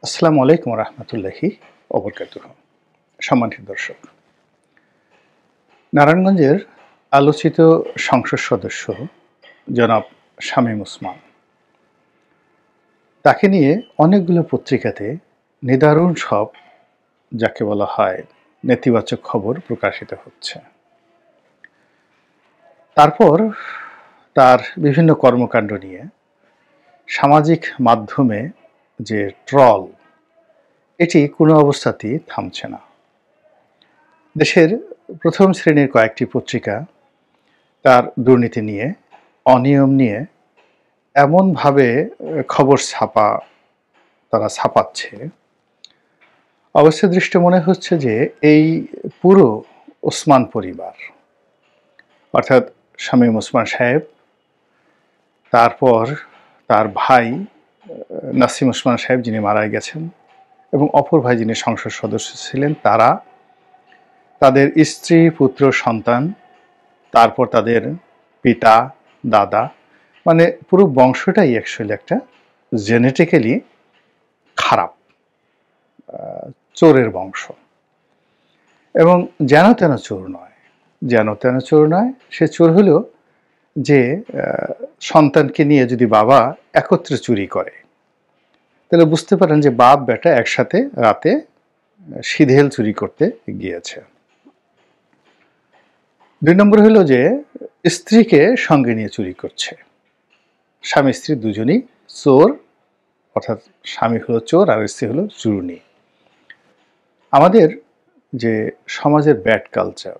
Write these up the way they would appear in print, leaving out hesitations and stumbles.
আসসালামু আলাইকুম রহমতুল্লাহি ওবরকাতুহু। সম্মানিত দর্শক, নারায়ণগঞ্জের আলোচিত সংসদ সদস্য জনাব শামীম ওসমান, তাকে নিয়ে অনেকগুলো পত্রিকাতে নিদারুণ সব, যাকে বলা হয় নেতিবাচক খবর প্রকাশিত হচ্ছে। তারপর তার বিভিন্ন কর্মকাণ্ড নিয়ে সামাজিক মাধ্যমে যে ট্রল, এটি কোনো অবস্থাতেই থামছে না। দেশের প্রথম শ্রেণীর কয়েকটি পত্রিকা তার দুর্নীতি নিয়ে, অনিয়ম নিয়ে এমনভাবে খবর তারা ছাপাচ্ছে, অবস্থা দৃষ্টে মনে হচ্ছে যে এই পুরো ওসমান পরিবার, অর্থাৎ শামীম ওসমান সাহেব, তারপর তার ভাই নাসিম ওসমান সাহেব যিনি মারা গেছেন, এবং অপর ভাই যিনি সংসদ সদস্য ছিলেন, তারা, তাদের স্ত্রী, পুত্র, সন্তান, তারপর তাদের পিতা, দাদা, মানে পুরো বংশটাই অ্যাকচুয়ালি একটা জেনেটিক্যালি খারাপ চোরের বংশ। এবং যেন তেন চোর নয়, যেন তেন চোর নয়, সে চোর হলো যে সন্তানকে নিয়ে যদি বাবা একত্রে চুরি করে, তাহলে বুঝতে পারেন যে বাপ বেটা একসাথে রাতে সিধেল চুরি করতে গিয়েছে। 2 নম্বর হলো যে স্ত্রীকে সঙ্গে নিয়ে চুরি করছে। স্বামী স্ত্রী দুজনই চোর, অর্থাৎ স্বামী হলো চোর আর স্ত্রী হলো চুরুনি। আমাদের যে সমাজের ব্যাড কালচার,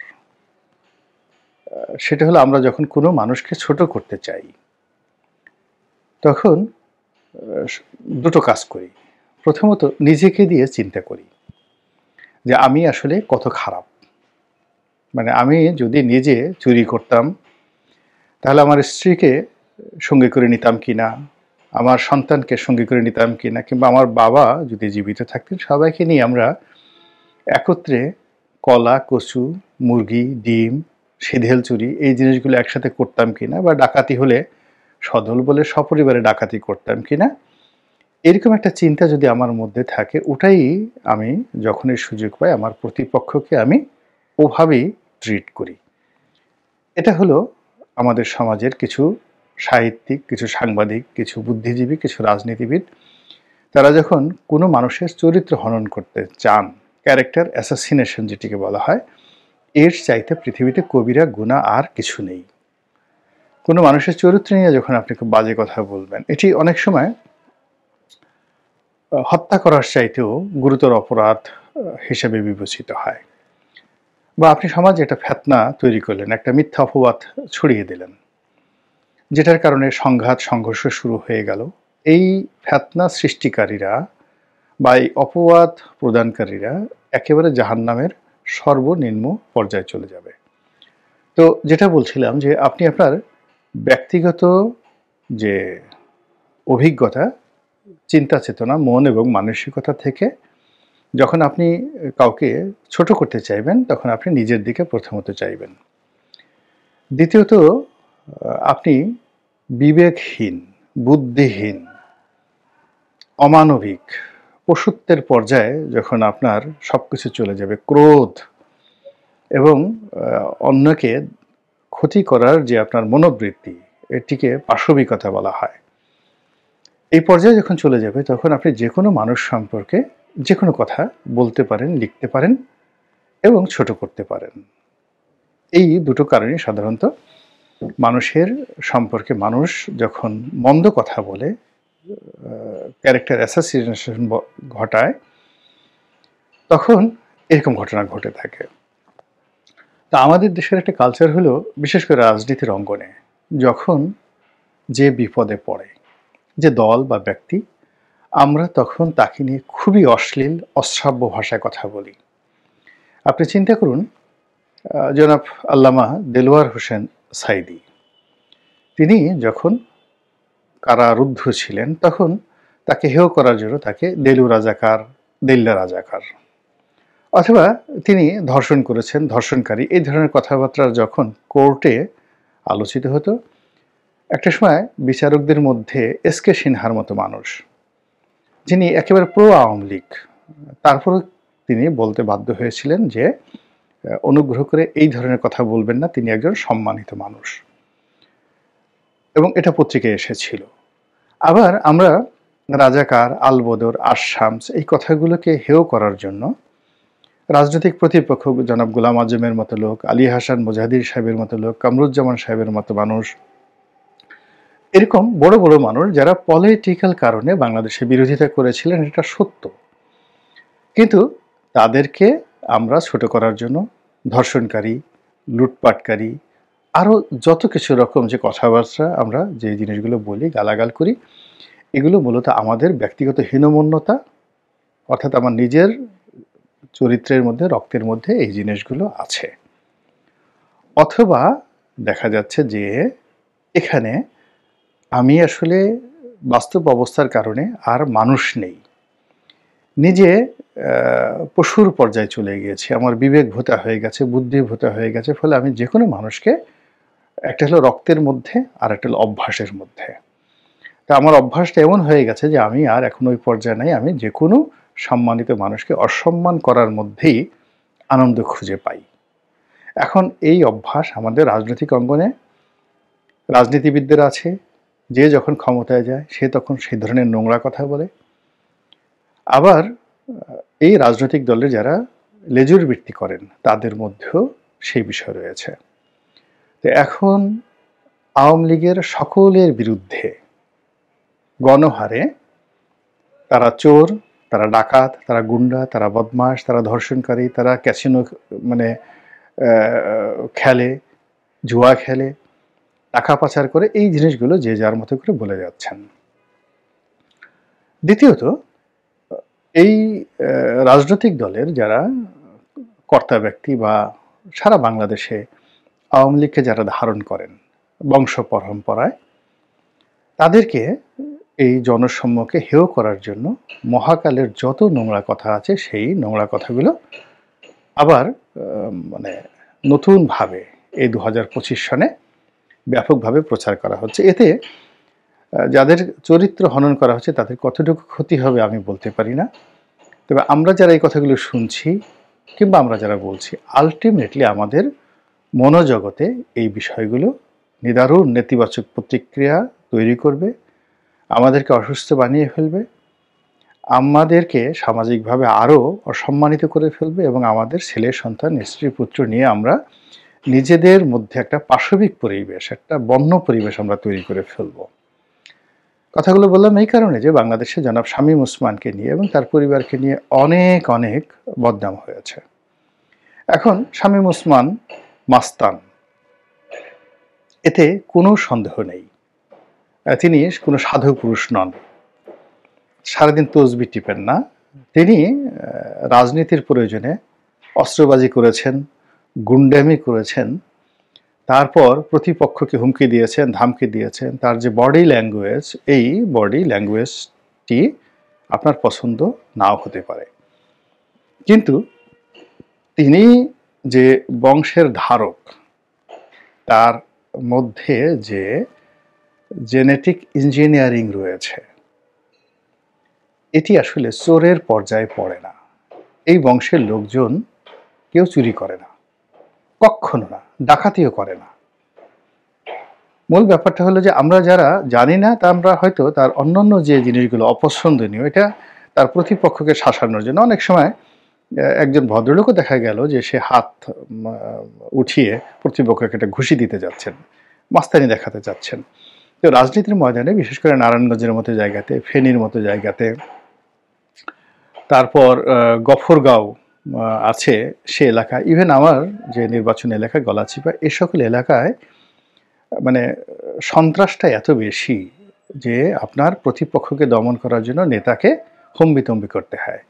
সেটা হলো আমরা যখন কোনো মানুষকে ছোট করতে চাই, তখন দুটো কাজ করি। প্রথমত নিজেকে দিয়ে চিন্তা করি যে আমি আসলে কত খারাপ। মানে আমি যদি নিজে চুরি করতাম, তাহলে আমার স্ত্রীকে সঙ্গে করে নিতাম কিনা, আমার সন্তানকে সঙ্গে করে নিতাম কিনা, কিংবা আমার বাবা যদি জীবিত থাকতেন, সবাইকে নিয়ে আমরা একত্রে কলা, কচু, মুরগি, ডিম, সিধেল চুরি, এই জিনিসগুলো একসাথে করতাম কিনা, বা ডাকাতি হলে সদল বলে সপরিবারে ডাকাতি করতাম কিনা, এরকম একটা চিন্তা যদি আমার মধ্যে থাকে, ওটাই আমি যখনই সুযোগ পাই আমার প্রতিপক্ষকে আমি ওভাবেই ট্রিট করি। এটা হলো আমাদের সমাজের কিছু সাহিত্যিক, কিছু সাংবাদিক, কিছু বুদ্ধিজীবী, কিছু রাজনীতিবিদ, তারা যখন কোনো মানুষের চরিত্র হনন করতে চান, ক্যারেক্টার অ্যাসাসিনেশন যেটিকে বলা হয়, এর চাইতে পৃথিবীতে কবিরা গুনাহ আর কিছু নেই। কোনো মানুষের চরিত্র নিয়ে যখন আপনি খুব বাজে কথা বলবেন, এটি অনেক সময় হত্যা করার চাইতেও গুরুতর অপরাধ হিসেবে বিবেচিত হয়। বা আপনি সমাজে একটা ফেতনা তৈরি করলেন, একটা মিথ্যা অপবাদ ছড়িয়ে দিলেন, যেটার কারণে সংঘাত সংঘর্ষ শুরু হয়ে গেল। এই ফেতনা সৃষ্টিকারীরা বা এই অপবাদ প্রদানকারীরা একেবারে জাহান্নামের সর্বনিম্ন পর্যায়ে চলে যাবে। তো যেটা বলছিলাম যে আপনি আপনার ব্যক্তিগত যে অভিজ্ঞতা, চিন্তা চেতনা, মন এবং মানসিকতা থেকে যখন আপনি কাউকে ছোট করতে চাইবেন, তখন আপনি নিজের দিকে প্রথমত চাইবেন। দ্বিতীয়ত আপনি বিবেকহীন, বুদ্ধিহীন, অমানবিক, পশুত্বের পর্যায়ে যখন আপনার সবকিছু চলে যাবে, ক্রোধ এবং অন্যকে ক্ষতি করার যে আপনার মনোবৃত্তি, এটিকে পাশবিকতা বলা হয়। এই পর্যায়ে যখন চলে যাবে, তখন আপনি যে কোনো মানুষ সম্পর্কে যে কোনো কথা বলতে পারেন, লিখতে পারেন এবং ছোট করতে পারেন। এই দুটো কারণেই সাধারণত মানুষের সম্পর্কে মানুষ যখন মন্দ কথা বলে, ক্যারেক্টার অ্যাসাসিনেশন ঘটায়, তখন এরকম ঘটনা ঘটে থাকে। তা আমাদের দেশের একটা কালচার হলো, বিশেষ করে রাজনীতির অঙ্গনে, যখন যে বিপদে পড়ে, যে দল বা ব্যক্তি, আমরা তখন তাকে নিয়ে খুবই অশ্লীল, অশ্রাব্য ভাষায় কথা বলি। আপনি চিন্তা করুন, জনাব আল্লামা দেলোয়ার হোসেন সাঈদী, তিনি যখন কারারুদ্ধ ছিলেন, তখন তাকে হেয় করার জন্য তাকে দেলু রাজাকার, দেল্লা রাজাকার, অথবা তিনি ধর্ষণ করেছেন, ধর্ষণকারী, এই ধরনের কথাবার্তা যখন কোর্টে আলোচিত হতো, একটা সময় বিচারকদের মধ্যে এস কে সিনহার মতো মানুষ, যিনি একেবারে প্রো আওয়ামী লীগ, তারপরেও তিনি বলতে বাধ্য হয়েছিলেন যে অনুগ্রহ করে এই ধরনের কথা বলবেন না, তিনি একজন সম্মানিত মানুষ, এবং এটা পত্রিকায় এসেছিল। আবার আমরা রাজাকার, আলবদর, আশামস এই কথাগুলোকে হেয় করার জন্য রাজনৈতিক প্রতিপক্ষ জনাব গোলাম আজমের মতো লোক, আলী হাসান মুজাহিদির সাহেবের মতো লোক, কামরুজ্জামান সাহেবের মতো মানুষ, এরকম বড় বড় মানুষ যারা পলিটিক্যাল কারণে বাংলাদেশে বিরোধিতা করেছিলেন, এটা সত্য, কিন্তু তাদেরকে আমরা ছোট করার জন্য ধর্ষণকারী, লুটপাটকারী, আরও যত কিছু রকম যে কথাবার্তা আমরা যে জিনিসগুলো বলি, গালাগাল করি, এগুলো মূলত আমাদের ব্যক্তিগত হীনমন্যতা, অর্থাৎ আমার নিজের চরিত্রের মধ্যে, রক্তের মধ্যে এই জিনিসগুলো আছে। অথবা দেখা যাচ্ছে যে এখানে আমি আসলে বাস্তব অবস্থার কারণে আর মানুষ নেই, নিজে পশুর পর্যায়ে চলে গিয়েছি, আমার বিবেক ভোতা হয়ে গেছে, বুদ্ধি ভোতা হয়ে গেছে, ফলে আমি যে কোনো মানুষকে, একটা হলো রক্তের মধ্যে আর একটা হলো অভ্যাসের মধ্যে, তা আমার অভ্যাসটা এমন হয়ে গেছে যে আমি আর এখন ওই পর্যায়ে নাই, আমি যে কোনো সম্মানিত মানুষকে অসম্মান করার মধ্যেই আনন্দ খুঁজে পাই। এখন এই অভ্যাস আমাদের রাজনৈতিক অঙ্গনে রাজনীতিবিদদের আছে, যে যখন ক্ষমতায় যায় সে তখন সেই ধরনের নোংরা কথা বলে। আবার এই রাজনৈতিক দলের যারা লেজুর বৃত্তি করেন তাদের মধ্যেও সেই বিষয় রয়েছে। তো এখন আওয়ামী লীগের সকলের বিরুদ্ধে গণহারে তারা চোর, তারা ডাকাত, তারা গুন্ডা, তারা বদমাশ, তারা ধর্ষণকারী, তারা ক্যাসিনো মানে খেলে, জুয়া খেলে, টাকা পাচার করে, এই জিনিসগুলো যে যার মতো করে বলে যাচ্ছেন। দ্বিতীয়ত, এই রাজনৈতিক দলের যারা কর্তা ব্যক্তি বা সারা বাংলাদেশে আওয়ামী লীগকে যারা ধারণ করেন বংশ পরম্পরায়, তাদেরকে এই জনসম্মুখে হেয় করার জন্য মহাকালের যত নোংরা কথা আছে সেই নোংরা কথাগুলো আবার মানে নতুনভাবে এই 2025 সনে ব্যাপকভাবে প্রচার করা হচ্ছে। এতে যাদের চরিত্র হনন করা হচ্ছে তাদের কতটুকু ক্ষতি হবে আমি বলতে পারি না, তবে আমরা যারা এই কথাগুলো শুনছি কিংবা আমরা যারা বলছি, আলটিমেটলি আমাদের মনোজগতে এই বিষয়গুলো নিদারুণ নেতিবাচক প্রতিক্রিয়া তৈরি করবে, আমাদেরকে অসুস্থ বানিয়ে ফেলবে, আমাদেরকে সামাজিকভাবে আরও অসম্মানিত করে ফেলবে, এবং আমাদের ছেলে সন্তান, স্ত্রী পুত্র নিয়ে আমরা নিজেদের মধ্যে একটা পাশবিক পরিবেশ, একটা বন্য পরিবেশ আমরা তৈরি করে ফেলব। কথাগুলো বললাম এই কারণে যে বাংলাদেশে জনাব শামীম ওসমানকে নিয়ে এবং তার পরিবারকে নিয়ে অনেক অনেক বদনাম হয়েছে। এখন শামীম ওসমান মাস্তান, এতে কোনো সন্দেহ নেই, তিনি কোনো সাধু পুরুষ নন, সারাদিন তসবি টিপেন না, তিনি রাজনীতির প্রয়োজনে অস্ত্রবাজি করেছেন, গুন্ডামি করেছেন, তারপর প্রতিপক্ষকে হুমকি দিয়েছেন, ধামকি দিয়েছেন। তার যে বডি ল্যাঙ্গুয়েজ, এই বডি ল্যাঙ্গুয়েজটি আপনার পছন্দ নাও হতে পারে, কিন্তু তিনি যে বংশের ধারক, তার মধ্যে যে জেনেটিক ইঞ্জিনিয়ারিং রয়েছে, এটি আসলে চোরের পর্যায়ে পড়ে না। এই বংশের লোকজন কেউ চুরি করে না, কখনো না, ডাকাতিও করে না। মূল ব্যাপারটা হলো যে আমরা যারা জানি না, তা আমরা হয়তো তার অন্যান্য যে জিনিসগুলো অপছন্দনীয়, এটা তার প্রতিপক্ষকে শাসানোর জন্য অনেক সময় একজন ভদ্রলোকও দেখা গেল যে সে হাত উঠিয়ে প্রতিপক্ষকে একটা ঘুষি দিতে যাচ্ছেন, মাস্তানি দেখাতে যাচ্ছেন। তো রাজনীতির ময়দানে, বিশেষ করে নারায়ণগঞ্জের মতো জায়গাতে, ফেনীর মতো জায়গাতে, তারপর গফরগাঁও আছে সে এলাকা, ইভেন আমার যে নির্বাচন এলাকা গলাচিপা, এ সকল এলাকায় মানে সন্ত্রাসটা এত বেশি যে আপনার প্রতিপক্ষকে দমন করার জন্য নেতাকে হম্বিতম্বি করতে হয়,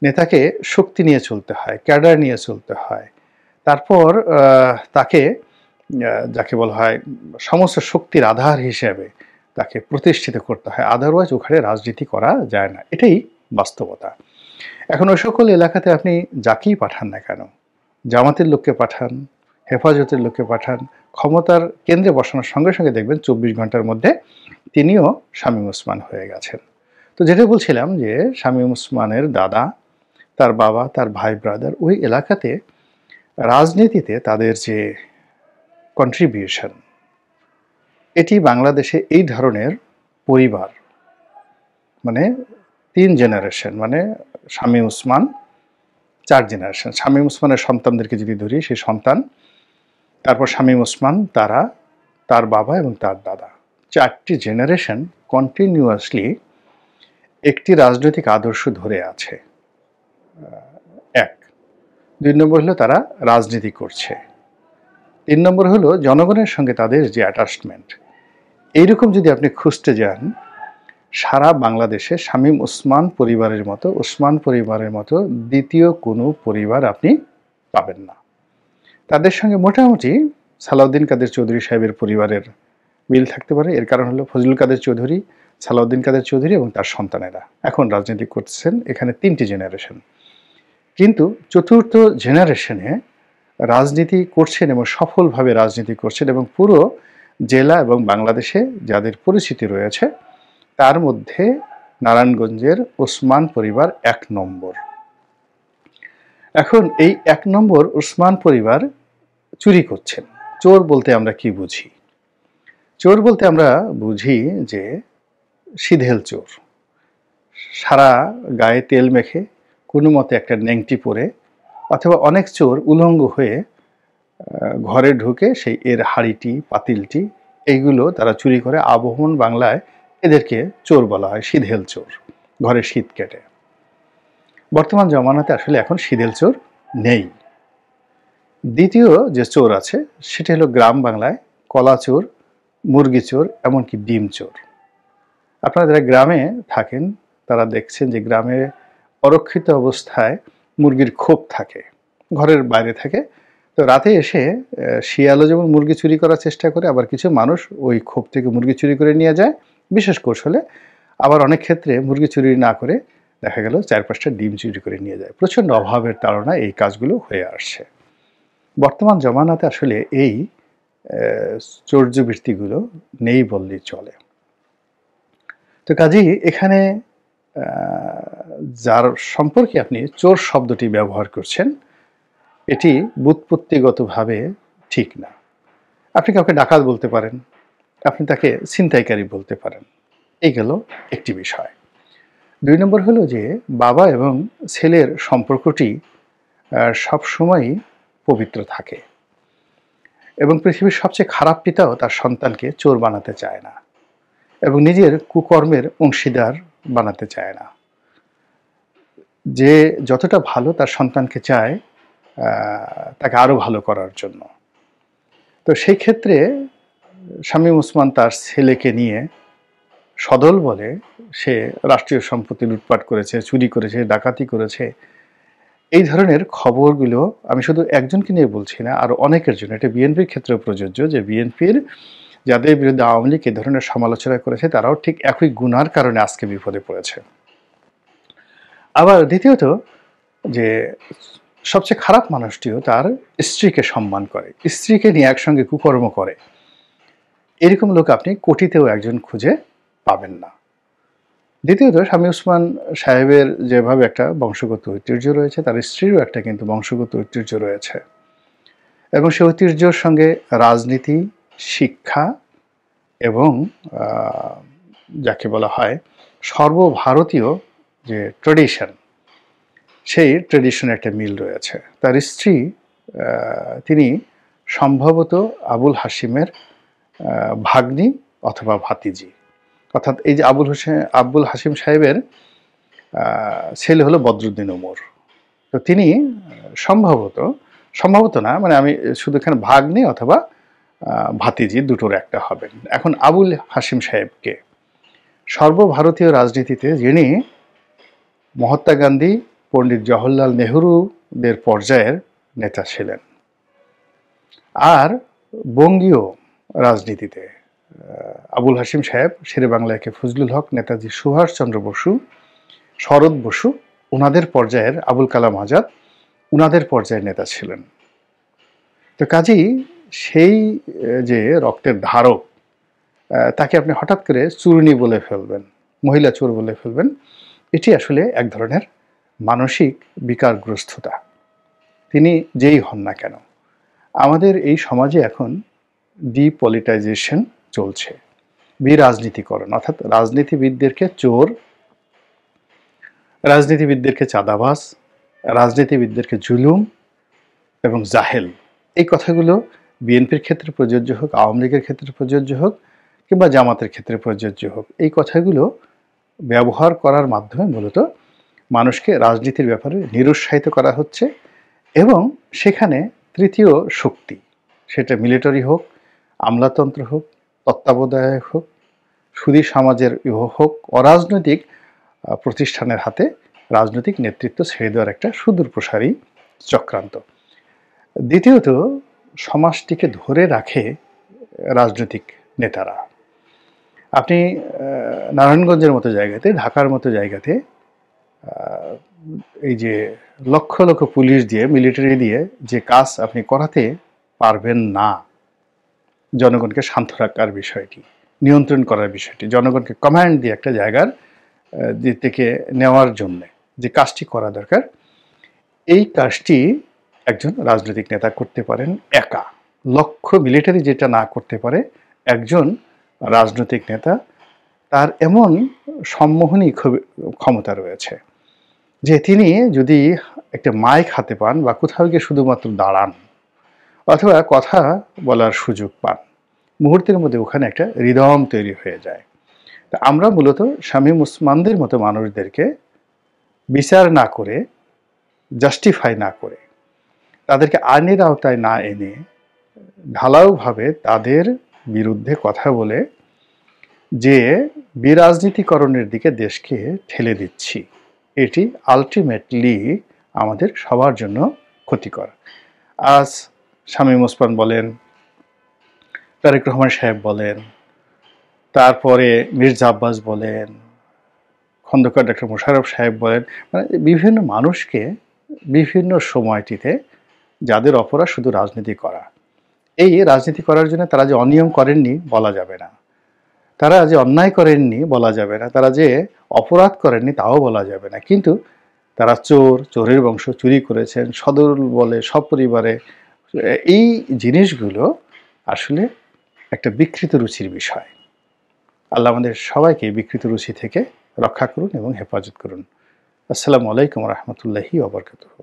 নেতাকে শক্তি নিয়ে চলতে হয়, ক্যাডার নিয়ে চলতে হয়, তারপর তাকে যাকে বলা হয় সমস্ত শক্তির আধার হিসেবে তাকে প্রতিষ্ঠিত করতে হয়, আদারওয়াইজ ওখানে রাজনীতি করা যায় না, এটাই বাস্তবতা। এখন ওই সকল এলাকাতে আপনি যাকেই পাঠান না কেন, জামাতের লোককে পাঠান, হেফাজতের লোককে পাঠান, ক্ষমতার কেন্দ্রে বসানোর সঙ্গে সঙ্গে দেখবেন 24 ঘন্টার মধ্যে তিনিও শামীম ওসমান হয়ে গেছেন। তো যেটা বলছিলাম যে শামীম ওসমানের দাদা, তার বাবা, তার ভাই ব্রাদার ওই এলাকাতে রাজনীতিতে তাদের যে কন্ট্রিবিউশন, এটি বাংলাদেশে এই ধরনের পরিবার মানে ৩ জেনারেশন, মানে শামীম ওসমান ৪ জেনারেশন। শামীম ওসমানের সন্তানদেরকে যদি ধরি, সেই সন্তান, তারপর শামীম ওসমান, তারা, তার বাবা এবং তার দাদা, ৪টি জেনারেশন কন্টিনিউয়াসলি একটি রাজনৈতিক আদর্শ ধরে আছে। ১। ২ নম্বর হলো তারা রাজনীতি করছে। ৩ নম্বর হলো জনগণের সঙ্গে তাদের যে অ্যাটাচমেন্ট। এইরকম যদি আপনি খুঁজতে যান, সারা বাংলাদেশে শামীম ওসমান পরিবারের মতো, ওসমান পরিবারের মতো দ্বিতীয় কোনো পরিবার আপনি পাবেন না। তাদের সঙ্গে মোটামুটি সালাউদ্দিন কাদের চৌধুরী সাহেবের পরিবারের মিল থাকতে পারে। এর কারণ হলো ফজলুল কাদের চৌধুরী, সালাউদ্দিন কাদের চৌধুরী এবং তার সন্তানেরা এখন রাজনীতি করছেন। এখানে ৩টি জেনারেশন। কিন্তু চতুর্থ জেনারেশনে রাজনীতি করছেন এবং সফলভাবে রাজনীতি করছেন, এবং পুরো জেলা এবং বাংলাদেশে যাদের পরিচিতি রয়েছে তার মধ্যে নারায়ণগঞ্জের ওসমান পরিবার ১ নম্বর। এখন এই ১ নম্বর ওসমান পরিবার চুরি করছেন। চোর বলতে আমরা কি বুঝি? চোর বলতে আমরা বুঝি যে সিধেল চোর, সারা গায়ে তেল মেখে কোনো মতে একটা নেংটি পরে, অথবা অনেক চোর উলঙ্গ হয়ে ঘরে ঢুকে সেই এর হাঁড়িটি, পাতিলটি, এইগুলো তারা চুরি করে। আবহমান বাংলায় এদেরকে চোর বলা হয়, সিধেল চোর, ঘরে শীত কেটে। বর্তমান জমানাতে আসলে এখন সিধেল চোর নেই। দ্বিতীয় যে চোর আছে সেটা হলো গ্রাম বাংলায় কলা চোর, মুরগি চোর, এমনকি ডিম চোর। আপনারা যারা গ্রামে থাকেন তারা দেখছেন যে গ্রামে অরক্ষিত অবস্থায় মুরগির খোপ থাকে, ঘরের বাইরে থাকে। তো রাতে এসে শিয়ালও যেমন মুরগি চুরি করার চেষ্টা করে, আবার কিছু মানুষ ওই খোপ থেকে মুরগি চুরি করে নিয়ে যায় বিশেষ কৌশলে। আবার অনেক ক্ষেত্রে মুরগি চুরি না করে দেখা গেল ৪-৫টা ডিম চুরি করে নিয়ে যায়। প্রচণ্ড অভাবের তাড়নায় এই কাজগুলো হয়ে আসছে। বর্তমান জমানাতে আসলে এই চৌর্যবৃত্তিগুলো নেই বললেই চলে। তো কাজেই এখানে যার সম্পর্কে আপনি চোর শব্দটি ব্যবহার করছেন, এটি ব্যুৎপত্তিগতভাবে ঠিক না। আপনি কাউকে ডাকাত বলতে পারেন, আপনি তাকে ছিনতাইকারী বলতে পারেন। এই গেল একটি বিষয়। ২ নম্বর হলো যে বাবা এবং ছেলের সম্পর্কটি সবসময়ই পবিত্র থাকে, এবং পৃথিবীর সবচেয়ে খারাপ পিতাও তার সন্তানকে চোর বানাতে চায় না এবং নিজের কুকর্মের অংশীদার বানাতে চায় না। যে যতটা ভালো তার সন্তানকে চায় তাকে আরও ভালো করার জন্য। তো সেই ক্ষেত্রে শামীম ওসমান তার ছেলেকে নিয়ে সদল বলে সে রাষ্ট্রীয় সম্পত্তি লুটপাট করেছে, চুরি করেছে, ডাকাতি করেছে, এই ধরনের খবরগুলো আমি শুধু একজনকে নিয়ে বলছি না, আরও অনেকের জন্য। এটা বিএনপির ক্ষেত্রেও প্রযোজ্য, যে বিএনপির যাদের বিরুদ্ধে আওয়ামী লীগ এ ধরনের সমালোচনা করেছে তারাও ঠিক একই গুনার কারণে আজকে বিপদে পড়েছে। আবার দ্বিতীয়ত, যে সবচেয়ে খারাপ মানুষটিও তার স্ত্রীকে সম্মান করে, স্ত্রীকে নিয়ে একসঙ্গে কুকর্ম করে। এরকম লোক আপনি কোটিতেও একজন খুঁজে পাবেন না। দ্বিতীয়ত, শামীম ওসমান সাহেবের যেভাবে একটা বংশগত ঐতিহ্য রয়েছে, তার স্ত্রীরও একটা কিন্তু বংশগত ঐতিহ্য রয়েছে, এবং সেই ঐতিহ্যের সঙ্গে রাজনীতি, শিক্ষা এবং যাকে বলা হয় সর্বভারতীয় যে ট্র্যাডিশন, সেই ট্র্যাডিশনে একটা মিল রয়েছে। তার স্ত্রী তিনি সম্ভবত আবুল হাশিমের ভাগ্নি অথবা ভাতিজি, অর্থাৎ এই যে আবুল হাশিম সাহেবের ছেলে হলো বদরুদ্দিন ওমর। তো তিনি সম্ভবত না, মানে আমি শুধু এখানে ভাগ্নি অথবা ভাতিজি দুটোর একটা হবেন। এখন আবুল হাশিম সাহেবকে সর্বভারতীয় রাজনীতিতে যিনি মহাত্মা গান্ধী, পণ্ডিত জওহরলাল নেহরুদের পর্যায়ের নেতা ছিলেন, আর বঙ্গীয় রাজনীতিতে আবুল হাশিম সাহেব শেরেবাংলাকে ফজলুল হক, নেতাজি সুভাষচন্দ্র বসু, শরৎ বসু, ওনাদের পর্যায়ের আবুল কালাম আজাদ, ওনাদের পর্যায়ের নেতা ছিলেন। তো কাজেই সেই যে রক্তের ধারক, তাকে আপনি হঠাৎ করে চূর্ণী বলে ফেলবেন, মহিলা চোর বলে ফেলবেন। এটি আসলে এক ধরনের মানসিক বিকারগ্রস্ততা, তিনি যেই হন না কেন। আমাদের এই সমাজে এখন ডিপলিটাইজেশন চলছে, বিরাজনীতিকরণ, অর্থাৎ রাজনীতিবিদদেরকে চোর, রাজনীতিবিদদেরকে চাঁদাবাজ, রাজনীতিবিদদেরকে জুলুম এবং জাহেল, এই কথাগুলো বিএনপির ক্ষেত্রে প্রযোজ্য হোক, আওয়ামী লীগের ক্ষেত্রে প্রযোজ্য হোক, কিংবা জামাতের ক্ষেত্রে প্রযোজ্য হোক, এই কথাগুলো ব্যবহার করার মাধ্যমে মূলত মানুষকে রাজনীতির ব্যাপারে নিরুৎসাহিত করা হচ্ছে। এবং সেখানে তৃতীয় শক্তি, সেটা মিলিটারি হোক, আমলাতন্ত্র হোক, তত্ত্বাবধায়ক হোক, সুধী সমাজের হোক, অরাজনৈতিক প্রতিষ্ঠানের হাতে রাজনৈতিক নেতৃত্ব ছেড়ে দেওয়ার একটা সুদূরপ্রসারী চক্রান্ত। দ্বিতীয়ত, সমাজটিকে ধরে রাখে রাজনৈতিক নেতারা। আপনি নারায়ণগঞ্জের মতো জায়গাতে, ঢাকার মতো জায়গাতে এই যে লক্ষ লক্ষ পুলিশ দিয়ে, মিলিটারি দিয়ে যে কাজ আপনি করাতে পারবেন না, জনগণকে শান্ত রাখার বিষয়টি, নিয়ন্ত্রণ করার বিষয়টি, জনগণকে কমান্ড দিয়ে একটা জায়গার থেকে নেওয়ার জন্য যে কাজটি করা দরকার, এই কাজটি একজন রাজনৈতিক নেতা করতে পারেন একা। লক্ষ মিলিটারি যেটা না করতে পারে, একজন রাজনৈতিক নেতা তার এমন সম্মোহনী ক্ষমতা রয়েছে যে তিনি যদি একটা মাইক হাতে পান বা কোথাও গিয়ে শুধুমাত্র দাঁড়ান অথবা কথা বলার সুযোগ পান, মুহূর্তের মধ্যে ওখানে একটা হৃদম তৈরি হয়ে যায়। তা আমরা মূলত শামীম ওসমানদের মতো মানুষদেরকে বিচার না করে, জাস্টিফাই না করে, তাদেরকে আইনের আওতায় না এনে ঢালাওভাবে তাদের বিরুদ্ধে কথা বলে যে বিরাজনীতিকরণের দিকে দেশকে ঠেলে দিচ্ছি, এটি আলটিমেটলি আমাদের সবার জন্য ক্ষতিকর। আজ শামীম ওসমান বলেন, তারেক রহমান সাহেব বলেন, তারপরে মির্জা আব্বাস বলেন, খন্দকার ডক্টর মোশাররফ সাহেব বলেন, মানে বিভিন্ন মানুষকে বিভিন্ন সময়টিতে যাদের অপরাধ শুধু রাজনীতি করা, এই রাজনীতি করার জন্য তারা যে অনিয়ম করেননি বলা যাবে না, তারা যে অন্যায় করেননি বলা যাবে না, তারা যে অপরাধ করেননি তাও বলা যাবে না, কিন্তু তারা চোর, চোরের বংশ, চুরি করেছেন, সদর বলে সপরিবারে, এই জিনিসগুলো আসলে একটা বিকৃত রুচির বিষয়। আল্লাহ আমাদের সবাইকে বিকৃত রুচি থেকে রক্ষা করুন এবং হেফাজত করুন। আসসালামু আলাইকুম রহমতুল্লাহি ওয়া বারাকাতুহু।